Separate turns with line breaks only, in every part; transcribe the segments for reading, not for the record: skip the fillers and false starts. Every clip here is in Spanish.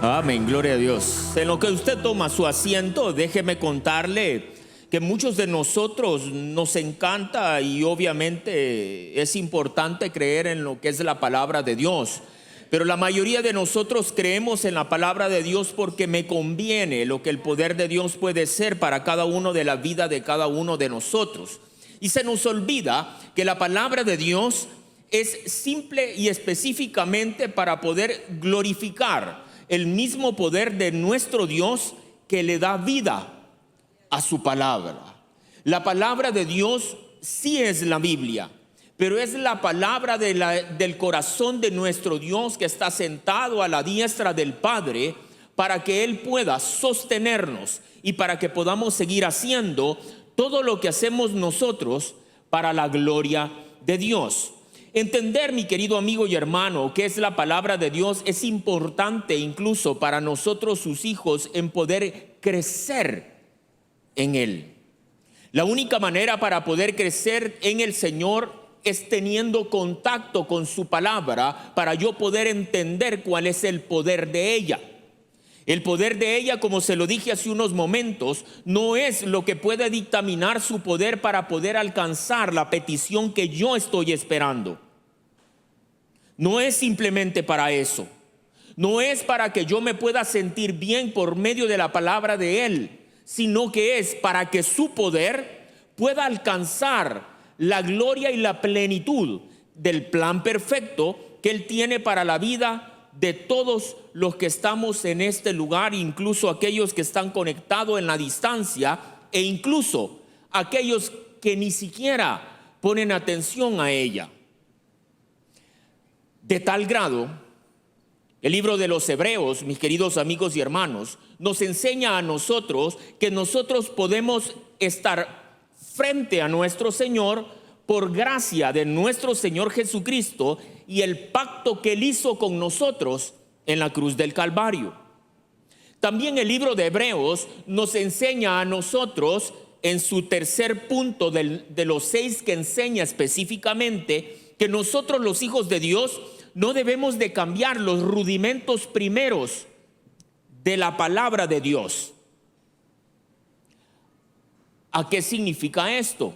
Amén, gloria a Dios. En lo que usted toma su asiento, déjeme contarle que muchos de nosotros nos encanta y obviamente es importante creer en lo que es la palabra de Dios. Pero la mayoría de nosotros creemos en la palabra de Dios porque me conviene lo que el poder de Dios puede ser para cada uno de la vida de cada uno de nosotros. Y se nos olvida que la palabra de Dios es simple y específicamente para poder glorificar el mismo poder de nuestro Dios que le da vida a su palabra. La palabra de Dios sí es la Biblia, pero es la palabra del corazón de nuestro Dios que está sentado a la diestra del Padre para que Él pueda sostenernos y para que podamos seguir haciendo todo lo que hacemos nosotros para la gloria de Dios. Entender, mi querido amigo y hermano, que es la palabra de Dios es importante incluso para nosotros sus hijos en poder crecer en Él. La única manera para poder crecer en el Señor es teniendo contacto con su palabra para yo poder entender cuál es el poder de ella. El poder de ella, como se lo dije hace unos momentos, no es lo que puede dictaminar su poder para poder alcanzar la petición que yo estoy esperando. No es simplemente para eso. No es para que yo me pueda sentir bien por medio de la palabra de Él, sino que es para que su poder pueda alcanzar la gloria y la plenitud del plan perfecto que Él tiene para la vida de todos los que estamos en este lugar, incluso aquellos que están conectados en la distancia e incluso aquellos que ni siquiera ponen atención a ella. De tal grado, el libro de los Hebreos, mis queridos amigos y hermanos, nos enseña a nosotros que nosotros podemos estar frente a nuestro Señor por gracia de nuestro Señor Jesucristo y el pacto que Él hizo con nosotros en la cruz del Calvario. También el libro de Hebreos nos enseña a nosotros, en su tercer punto de los 6 que enseña específicamente, que nosotros los hijos de Dios no debemos de cambiar los rudimentos primeros de la palabra de Dios. ¿A qué significa esto?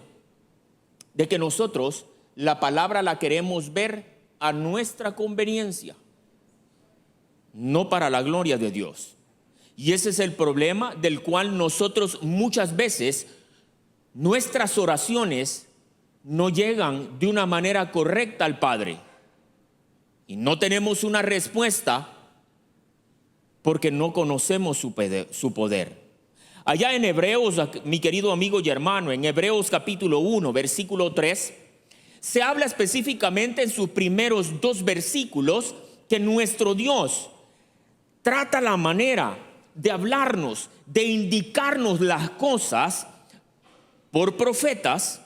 De que nosotros la palabra la queremos ver a nuestra conveniencia, no para la gloria de Dios. Y ese es el problema del cual nosotros muchas veces nuestras oraciones no llegan de una manera correcta al Padre. Y no tenemos una respuesta porque no conocemos su poder. Allá en Hebreos, mi querido amigo y hermano, en Hebreos capítulo 1, versículo 3, se habla específicamente en sus primeros 2 versículos que nuestro Dios trata la manera de hablarnos, de indicarnos las cosas por profetas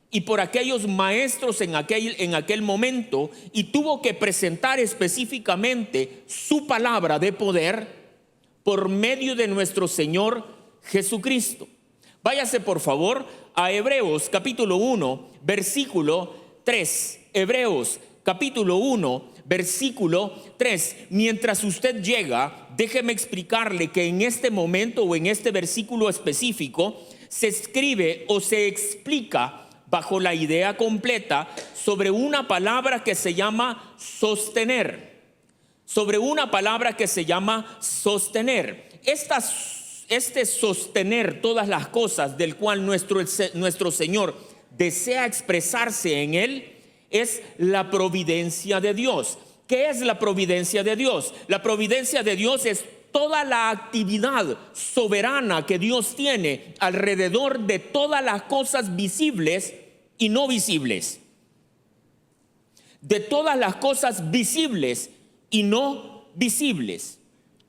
y por aquellos maestros en aquel momento, y tuvo que presentar específicamente su palabra de poder por medio de nuestro Señor Jesucristo. Váyase por favor a Hebreos capítulo 1, versículo 3. Hebreos capítulo 1, versículo 3. Mientras usted llega, déjeme explicarle que en este momento o en este versículo específico se escribe o se explica bajo la idea completa sobre una palabra que se llama sostener. Sobre una palabra que se llama sostener. Este sostener todas las cosas del cual nuestro Señor desea expresarse en Él es la providencia de Dios. ¿Qué es la providencia de Dios? La providencia de Dios es toda la actividad soberana que Dios tiene alrededor de todas las cosas visibles y no visibles. De todas las cosas visibles y no visibles.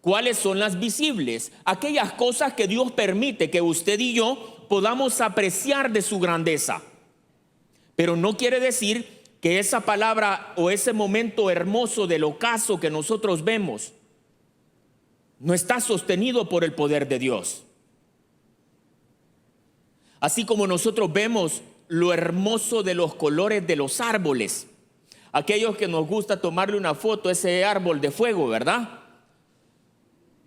¿Cuáles son las visibles? Aquellas cosas que Dios permite que usted y yo podamos apreciar de su grandeza. Pero no quiere decir que esa palabra o ese momento hermoso del ocaso que nosotros vemos no está sostenido por el poder de Dios. Así como nosotros vemos lo hermoso de los colores de los árboles. Aquellos que nos gusta tomarle una foto a ese árbol de fuego, ¿verdad?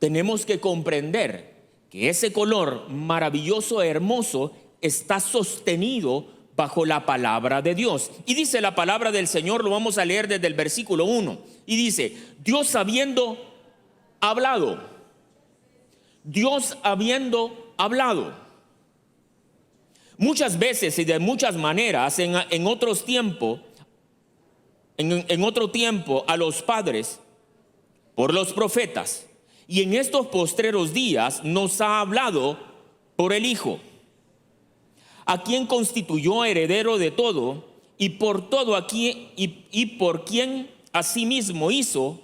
tenemos que comprender que ese color maravilloso, hermoso, está sostenido bajo la palabra de Dios. Y dice la palabra del Señor, lo vamos a leer desde el versículo 1. Y dice, Dios habiendo hablado. Muchas veces y de muchas maneras en otro tiempo a los padres por los profetas, y en estos postreros días nos ha hablado por el Hijo, a quien constituyó heredero de todo y por todo aquí y por quien asimismo hizo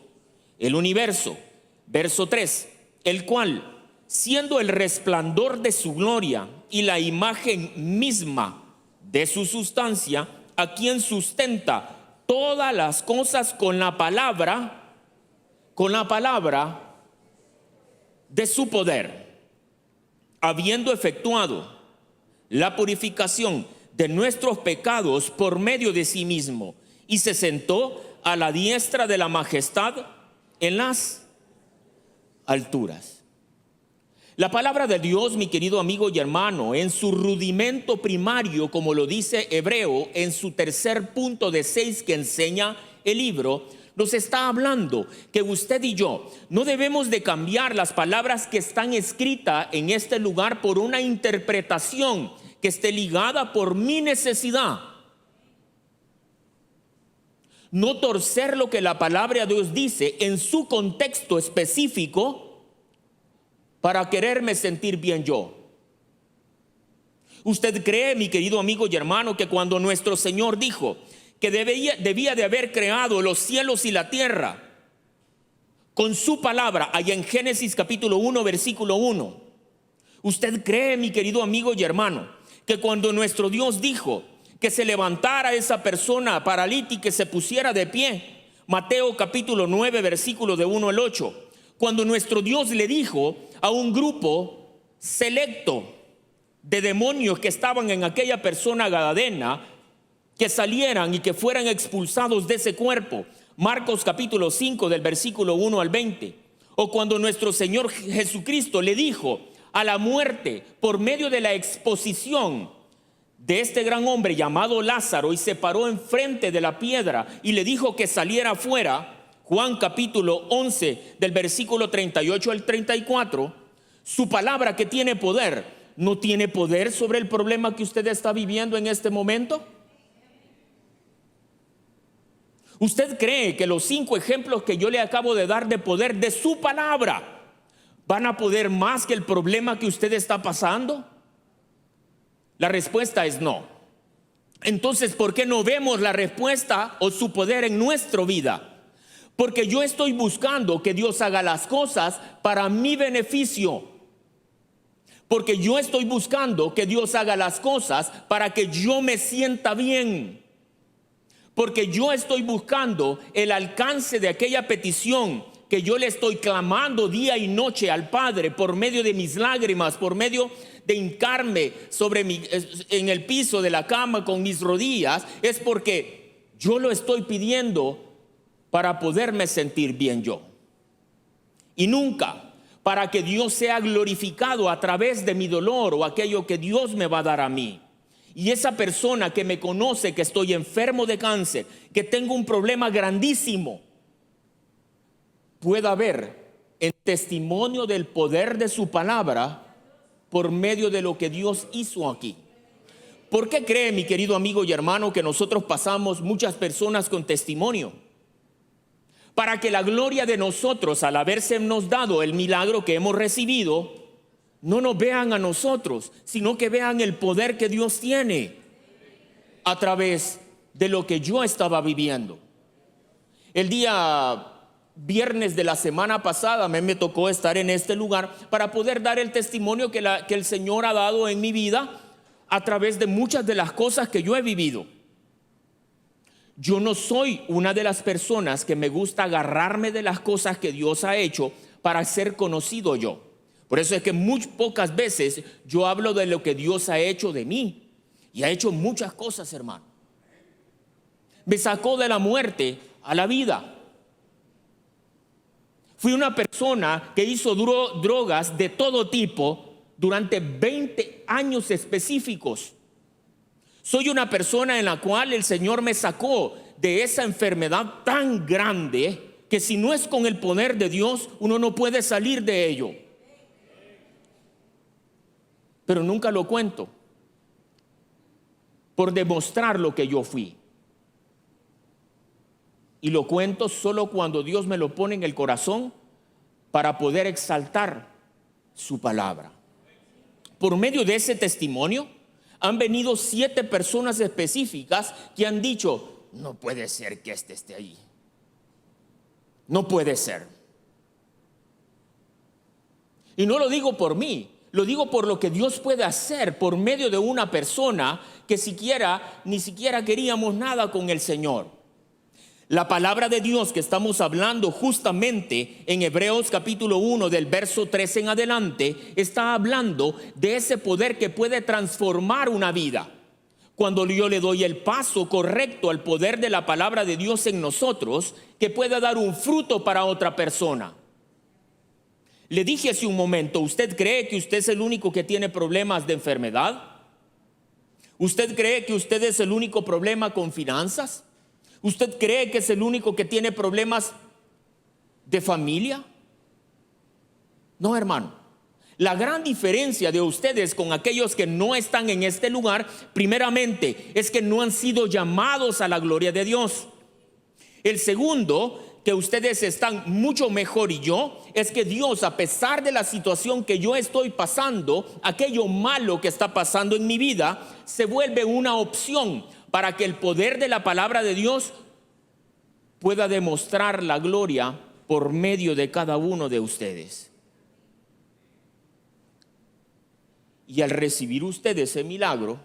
el universo. Verso 3, el cual, siendo el resplandor de su gloria y la imagen misma de su sustancia, a quien sustenta todas las cosas con la palabra de su poder, habiendo efectuado la purificación de nuestros pecados por medio de sí mismo, y se sentó a la diestra de la majestad en las alturas. La palabra de Dios, mi querido amigo y hermano, en su rudimento primario, como lo dice Hebreo, en su tercer punto de 6 que enseña el libro, nos está hablando que usted y yo no debemos de cambiar las palabras que están escritas en este lugar por una interpretación que esté ligada por mi necesidad. No torcer lo que la palabra de Dios dice en su contexto específico para quererme sentir bien yo. ¿Usted cree, mi querido amigo y hermano, que cuando nuestro Señor dijo que debía de haber creado los cielos y la tierra con su palabra, allá en Génesis capítulo 1, versículo 1, usted cree, mi querido amigo y hermano, que cuando nuestro Dios dijo que se levantara esa persona paralítica y se pusiera de pie, Mateo capítulo 9, versículo de 1 al 8, cuando nuestro Dios le dijo a un grupo selecto de demonios que estaban en aquella persona gadarena, que salieran y que fueran expulsados de ese cuerpo, Marcos capítulo 5 del versículo 1 al 20, o cuando nuestro Señor Jesucristo le dijo a la muerte por medio de la exposición de este gran hombre llamado Lázaro, y se paró enfrente de la piedra y le dijo que saliera afuera, Juan capítulo 11 del versículo 38 al 34, su palabra que tiene poder, ¿no tiene poder sobre el problema que usted está viviendo en este momento? ¿Usted cree que los 5 ejemplos que yo le acabo de dar de poder de su palabra van a poder más que el problema que usted está pasando? La respuesta es no. Entonces, ¿por qué no vemos la respuesta o su poder en nuestra vida? Porque yo estoy buscando que Dios haga las cosas para mi beneficio. Porque yo estoy buscando que Dios haga las cosas para que yo me sienta bien. Porque yo estoy buscando el alcance de aquella petición que yo le estoy clamando día y noche al Padre por medio de mis lágrimas, por medio de hincarme en el piso de la cama con mis rodillas, es porque yo lo estoy pidiendo para poderme sentir bien yo. Y nunca para que Dios sea glorificado a través de mi dolor o aquello que Dios me va a dar a mí. Y esa persona que me conoce que estoy enfermo de cáncer, que tengo un problema grandísimo, pueda ver el testimonio del poder de su palabra por medio de lo que Dios hizo aquí. ¿Por qué cree, mi querido amigo y hermano, que nosotros pasamos muchas personas con testimonio? Para que la gloria de nosotros, al habérsenos dado el milagro que hemos recibido, no nos vean a nosotros, sino que vean el poder que Dios tiene a través de lo que yo estaba viviendo. El día viernes de la semana pasada me tocó estar en este lugar para poder dar el testimonio que el Señor ha dado en mi vida a través de muchas de las cosas que yo he vivido. Yo no soy una de las personas que me gusta agarrarme de las cosas que Dios ha hecho para ser conocido yo. Por eso es que muy pocas veces yo hablo de lo que Dios ha hecho de mí. Y ha hecho muchas cosas, hermano. Me sacó de la muerte a la vida. Fui una persona que hizo drogas de todo tipo durante 20 años específicos. Soy una persona en la cual el Señor me sacó de esa enfermedad tan grande que si no es con el poder de Dios, uno no puede salir de ello. Pero nunca lo cuento por demostrar lo que yo fui. Y lo cuento solo cuando Dios me lo pone en el corazón para poder exaltar su palabra. Por medio de ese testimonio han venido 7 personas específicas que han dicho: no puede ser que este esté ahí. No puede ser. Y no lo digo por mí, lo digo por lo que Dios puede hacer por medio de una persona que ni siquiera queríamos nada con el Señor. La palabra de Dios que estamos hablando justamente en Hebreos capítulo 1 del verso 3 en adelante está hablando de ese poder que puede transformar una vida. Cuando yo le doy el paso correcto al poder de la palabra de Dios en nosotros, que pueda dar un fruto para otra persona. Le dije hace un momento, ¿usted cree que usted es el único que tiene problemas de enfermedad? ¿Usted cree que usted es el único problema con finanzas? ¿Usted cree que es el único que tiene problemas de familia? No, hermano. La gran diferencia de ustedes con aquellos que no están en este lugar, primeramente, es que no han sido llamados a la gloria de Dios. El segundo, que ustedes están mucho mejor y yo, es que Dios, a pesar de la situación que yo estoy pasando, aquello malo que está pasando en mi vida, se vuelve una opción para que el poder de la palabra de Dios pueda demostrar la gloria por medio de cada uno de ustedes. Y al recibir usted ese milagro,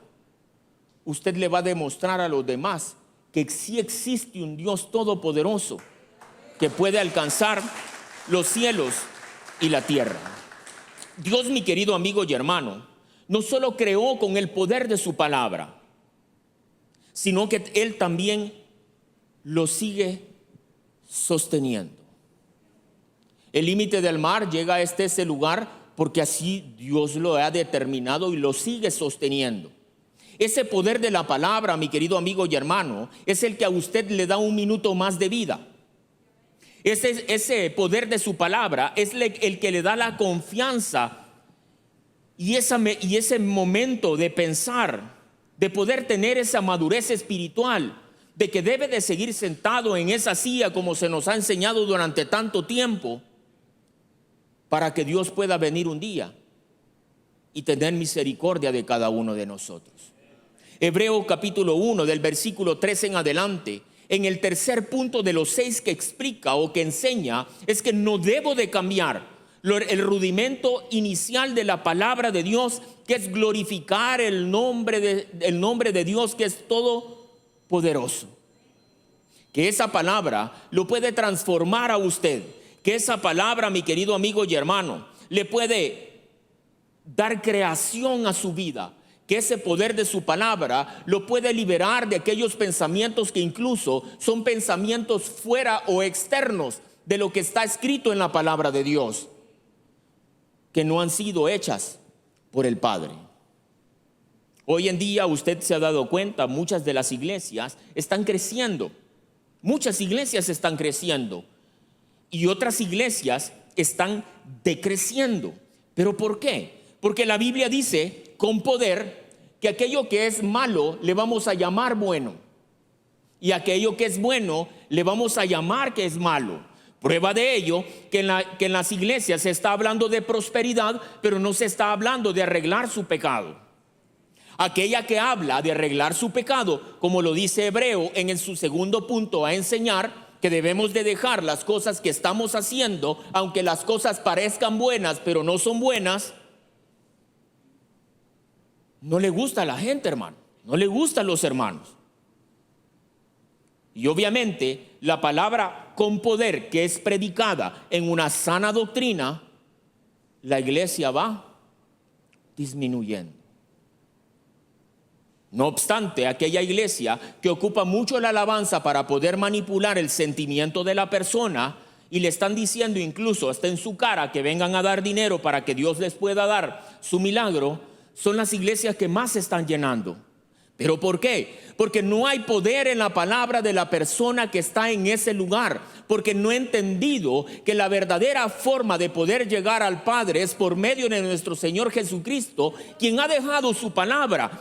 usted le va a demostrar a los demás que sí existe un Dios todopoderoso que puede alcanzar los cielos y la tierra. Dios, mi querido amigo y hermano, no solo creó con el poder de su palabra, sino que Él también lo sigue sosteniendo. El límite del mar llega a ese lugar porque así Dios lo ha determinado y lo sigue sosteniendo. Ese poder de la palabra, mi querido amigo y hermano, es el que a usted le da un minuto más de vida. Ese poder de su palabra es el que le da la confianza y ese momento de pensar, de poder tener esa madurez espiritual, de que debe de seguir sentado en esa silla como se nos ha enseñado durante tanto tiempo, para que Dios pueda venir un día y tener misericordia de cada uno de nosotros. Hebreos capítulo 1 del versículo 3 en adelante, en el tercer punto de los 6 que explica o que enseña, es que no debo de cambiar el rudimento inicial de la palabra de Dios, que es glorificar el nombre de Dios, que es todopoderoso. Que esa palabra lo puede transformar a usted. Que esa palabra, mi querido amigo y hermano, le puede dar creación a su vida. Que ese poder de su palabra lo puede liberar de aquellos pensamientos que incluso son pensamientos fuera o externos de lo que está escrito en la palabra de Dios, que no han sido hechas por el Padre. Hoy en día usted se ha dado cuenta, muchas de las iglesias están creciendo. Muchas iglesias están creciendo. Y otras iglesias están decreciendo. ¿Pero por qué? Porque la Biblia dice con poder que aquello que es malo le vamos a llamar bueno, y aquello que es bueno le vamos a llamar que es malo. Prueba de ello que en las iglesias se está hablando de prosperidad, pero no se está hablando de arreglar su pecado. Aquella que habla de arreglar su pecado, como lo dice Hebreo en su segundo punto a enseñar, que debemos de dejar las cosas que estamos haciendo, aunque las cosas parezcan buenas, pero no son buenas. No le gusta a la gente, hermano. No le gustan los hermanos. Y obviamente la palabra con poder que es predicada en una sana doctrina, la iglesia va disminuyendo. No obstante, aquella iglesia que ocupa mucho la alabanza para poder manipular el sentimiento de la persona y le están diciendo incluso hasta en su cara que vengan a dar dinero para que Dios les pueda dar su milagro, son las iglesias que más se están llenando. ¿Pero por qué? Porque no hay poder en la palabra de la persona que está en ese lugar, porque no ha entendido que la verdadera forma de poder llegar al Padre es por medio de nuestro Señor Jesucristo, quien ha dejado su palabra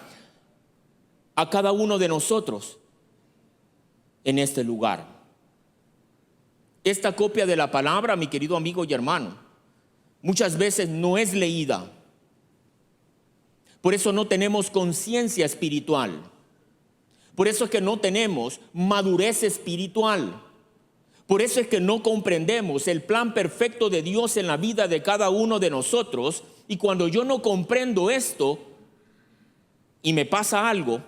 a cada uno de nosotros en este lugar. Esta copia de la palabra, mi querido amigo y hermano, muchas veces no es leída. Por eso no tenemos conciencia espiritual. Por eso es que no tenemos madurez espiritual. Por eso es que no comprendemos el plan perfecto de Dios en la vida de cada uno de nosotros. Y cuando yo no comprendo esto y me pasa algo,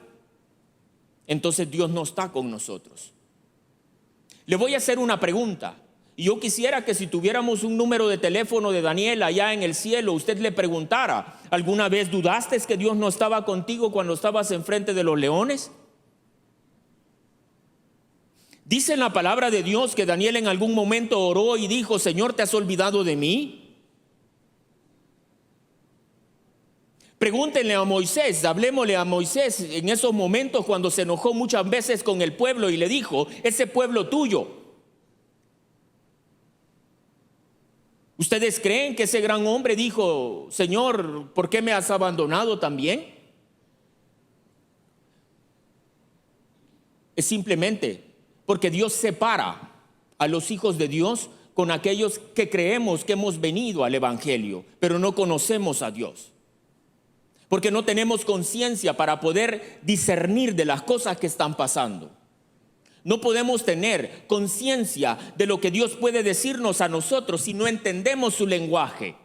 entonces Dios no está con nosotros. Le voy a hacer una pregunta. Y yo quisiera que si tuviéramos un número de teléfono de Daniel allá en el cielo, usted le preguntara: ¿alguna vez dudaste que Dios no estaba contigo cuando estabas enfrente de los leones? Dice en la palabra de Dios que Daniel en algún momento oró y dijo: Señor, ¿te has olvidado de mí? Pregúntenle a Moisés, hablemosle a Moisés en esos momentos cuando se enojó muchas veces con el pueblo y le dijo: ese pueblo tuyo. ¿Ustedes creen que ese gran hombre dijo: Señor, ¿por qué me has abandonado también? Es simplemente porque Dios separa a los hijos de Dios con aquellos que creemos que hemos venido al Evangelio, pero no conocemos a Dios. Porque no tenemos conciencia para poder discernir de las cosas que están pasando. No podemos tener conciencia de lo que Dios puede decirnos a nosotros si no entendemos su lenguaje.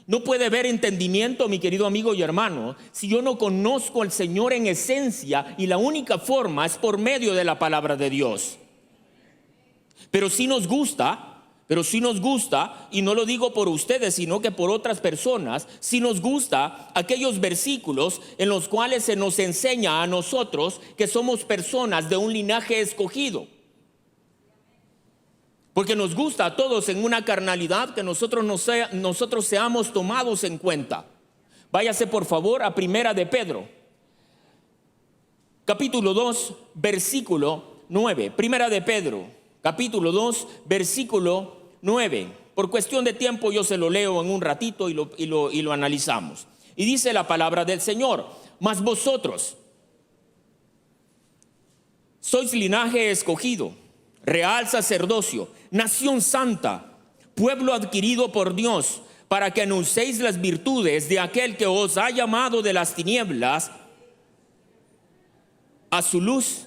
No puede haber entendimiento, mi querido amigo y hermano, si yo no conozco al Señor en esencia, y la única forma es por medio de la palabra de Dios. Pero sí nos gusta, y no lo digo por ustedes, sino que por otras personas, sí nos gusta aquellos versículos en los cuales se nos enseña a nosotros que somos personas de un linaje escogido. Porque nos gusta a todos en una carnalidad que nosotros seamos tomados en cuenta. Váyase por favor a Primera de Pedro, capítulo 2, versículo 9. Primera de Pedro, capítulo 2, versículo 9. Por cuestión de tiempo yo se lo leo en un ratito y lo analizamos. Y dice la palabra del Señor: mas vosotros sois linaje escogido, real sacerdocio, nación santa, pueblo adquirido por Dios, para que anunciéis las virtudes de aquel que os ha llamado de las tinieblas a su luz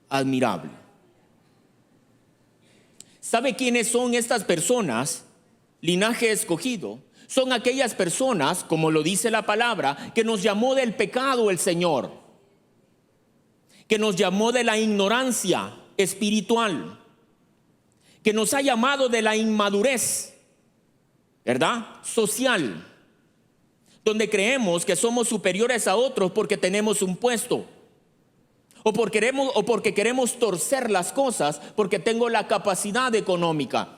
admirable. ¿Sabe quiénes son estas personas? Linaje escogido. Son aquellas personas, como lo dice la palabra, que nos llamó del pecado el Señor, que nos llamó de la ignorancia espiritual, que nos ha llamado de la inmadurez, ¿verdad?, social, donde creemos que somos superiores a otros porque tenemos un puesto, o porque queremos torcer las cosas porque tengo la capacidad económica.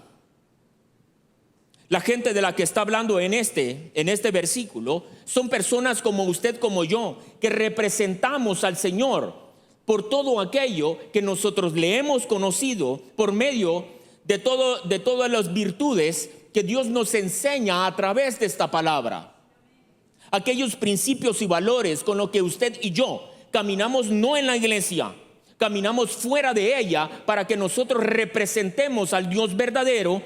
La gente de la que está hablando en este versículo son personas como usted, como yo, que representamos al Señor por todo aquello que nosotros le hemos conocido por medio de todas las virtudes que Dios nos enseña a través de esta palabra. Aquellos principios y valores con los que usted y yo caminamos no en la iglesia, caminamos fuera de ella para que nosotros representemos al Dios verdadero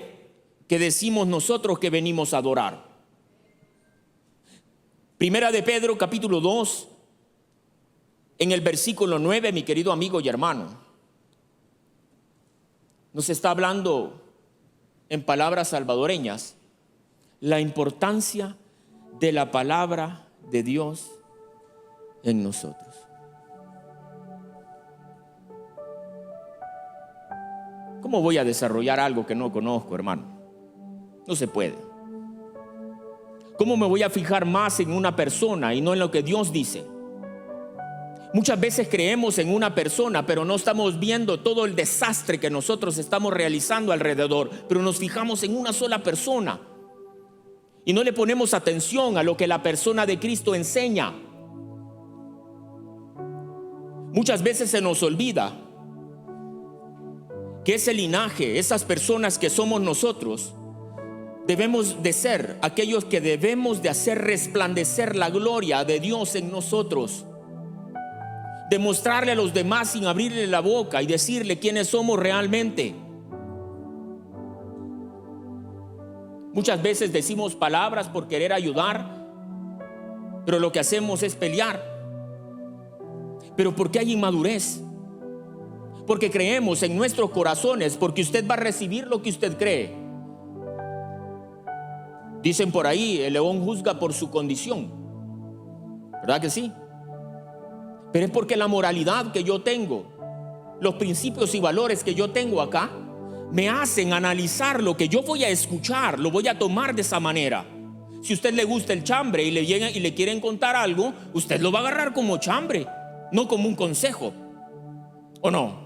que decimos nosotros que venimos a adorar. Primera de Pedro, capítulo 2, en el versículo 9, mi querido amigo y hermano, nos está hablando en palabras salvadoreñas la importancia de la palabra de Dios en nosotros. ¿Cómo voy a desarrollar algo que no conozco, hermano? No se puede. ¿Cómo me voy a fijar más en una persona y no en lo que Dios dice? Muchas veces creemos en una persona, pero no estamos viendo todo el desastre que nosotros estamos realizando alrededor, pero nos fijamos en una sola persona y no le ponemos atención a lo que la persona de Cristo enseña. Muchas veces se nos olvida que ese linaje, esas personas que somos nosotros, debemos de ser aquellos que debemos de hacer resplandecer la gloria de Dios en nosotros. Demostrarle a los demás sin abrirle la boca y decirle quiénes somos realmente. Muchas veces decimos palabras por querer ayudar, pero lo que hacemos es pelear. Pero ¿por qué hay inmadurez? Porque creemos en nuestros corazones, porque usted va a recibir lo que usted cree. Dicen por ahí, el león juzga por su condición. ¿Verdad que sí? Pero es porque la moralidad que yo tengo, los principios y valores que yo tengo acá, me hacen analizar lo que yo voy a escuchar, lo voy a tomar de esa manera. Si a usted le gusta el chambre y le llegan y le quieren contar algo, usted lo va a agarrar como chambre, no como un consejo. ¿O no?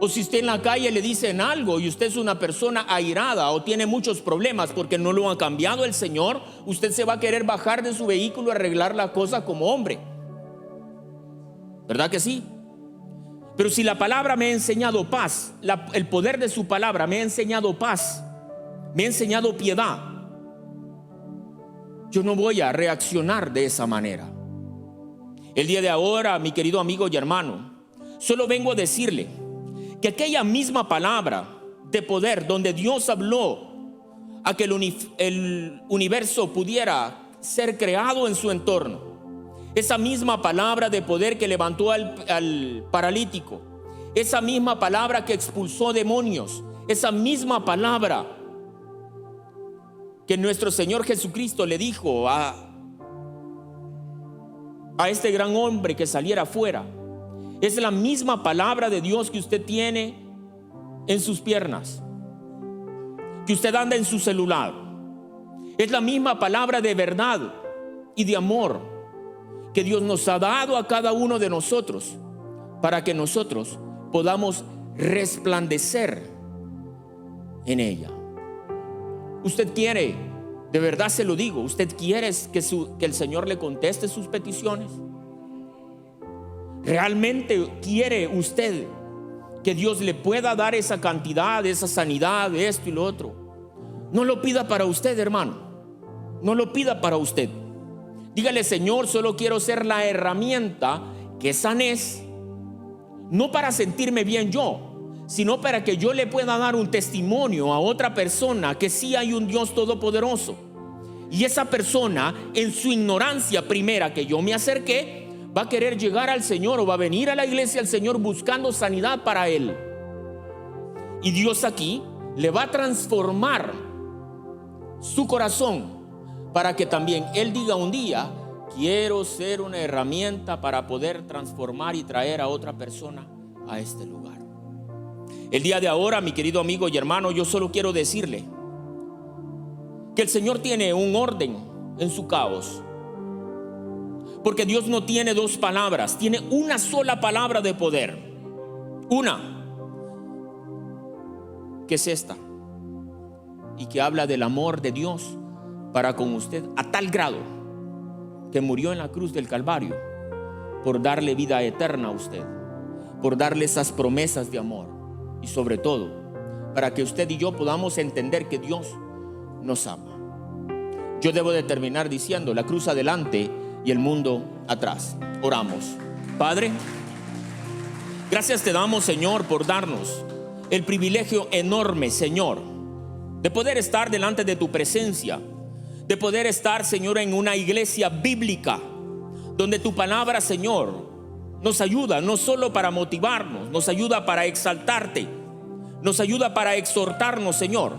O si usted en la calle le dicen algo y usted es una persona airada o tiene muchos problemas porque no lo ha cambiado el Señor, usted se va a querer bajar de su vehículo y arreglar la cosa como hombre. ¿Verdad que sí? Pero si la palabra me ha enseñado paz, el poder de su palabra me ha enseñado paz, me ha enseñado piedad, yo no voy a reaccionar de esa manera. El día de ahora, mi querido amigo y hermano, solo vengo a decirle que aquella misma palabra de poder donde Dios habló a que el universo pudiera ser creado en su entorno, esa misma palabra de poder que levantó al paralítico, esa misma palabra que expulsó demonios, esa misma palabra que nuestro Señor Jesucristo le dijo a este gran hombre que saliera afuera, es la misma palabra de Dios que usted tiene en sus piernas, que usted anda en su celular. Es la misma palabra de verdad y de amor que Dios nos ha dado a cada uno de nosotros para que nosotros podamos resplandecer en ella. Usted quiere, de verdad se lo digo, usted quiere que el Señor le conteste sus peticiones. ¿Realmente quiere usted que Dios le pueda dar esa cantidad, esa sanidad, esto y lo otro? No lo pida para usted, hermano. No lo pida para usted. Dígale: Señor, solo quiero ser la herramienta que sanes, no para sentirme bien yo, sino para que yo le pueda dar un testimonio a otra persona que sí hay un Dios todopoderoso. Y esa persona, en su ignorancia primera que yo me acerqué, va a querer llegar al Señor o va a venir a la iglesia al Señor buscando sanidad para él. Y Dios aquí le va a transformar su corazón para que también él diga un día: quiero ser una herramienta para poder transformar y traer a otra persona a este lugar. El día de ahora, mi querido amigo y hermano, yo solo quiero decirle que el Señor tiene un orden en su caos. Porque Dios no tiene dos palabras, tiene una sola palabra de poder. Una, que es esta, y que habla del amor de Dios para con usted a tal grado que murió en la cruz del Calvario por darle vida eterna a usted, por darle esas promesas de amor, y sobre todo para que usted y yo podamos entender que Dios nos ama. Yo debo de terminar diciendo: la cruz adelante y el mundo atrás. Oramos. Padre, gracias te damos, Señor, por darnos el privilegio enorme, Señor, de poder estar delante de tu presencia, de poder estar, Señor, en una iglesia bíblica donde tu palabra, Señor, nos ayuda no solo para motivarnos, nos ayuda para exaltarte, nos ayuda para exhortarnos, Señor,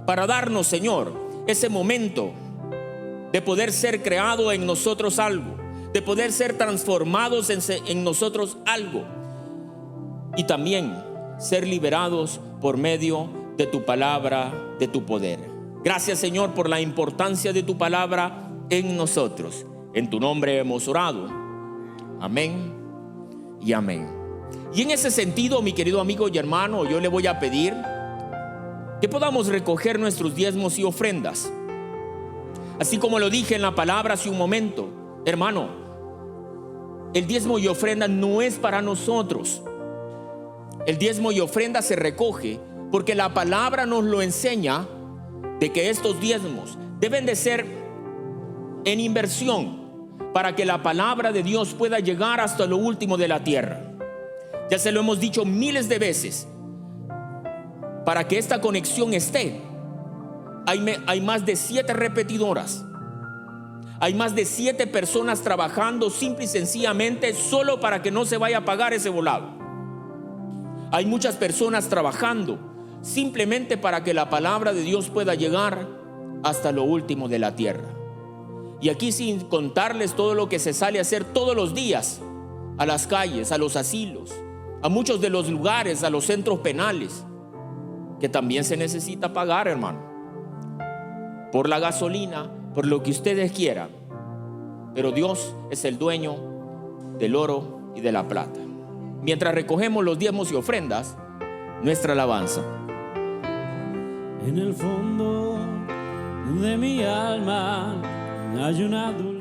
para darnos, Señor, ese momento de poder ser creado en nosotros algo, de poder ser transformados en nosotros algo, y también ser liberados por medio de tu palabra, de tu poder. Gracias, Señor, por la importancia de tu palabra en nosotros. En tu nombre hemos orado. Amén y amén. Y en ese sentido, mi querido amigo y hermano, yo le voy a pedir que podamos recoger nuestros diezmos y ofrendas. Así como lo dije en la palabra hace un momento, hermano, el diezmo y ofrenda no es para nosotros. El diezmo y ofrenda se recoge porque la palabra nos lo enseña, de que estos diezmos deben de ser en inversión para que la palabra de Dios pueda llegar hasta lo último de la tierra. Ya se lo hemos dicho miles de veces. Para que esta conexión esté, hay más de 7 repetidoras. Hay más de 7 personas trabajando simple y sencillamente solo para que no se vaya a pagar ese volado. Hay muchas personas trabajando simplemente para que la palabra de Dios pueda llegar hasta lo último de la tierra. Y aquí, sin contarles todo lo que se sale a hacer todos los días, a las calles, a los asilos, a muchos de los lugares, a los centros penales, que también se necesita pagar, hermano, por la gasolina, por lo que ustedes quieran. Pero Dios es el dueño del oro y de la plata. Mientras recogemos los diezmos y ofrendas, nuestra alabanza.
En el fondo de mi alma hay una dulce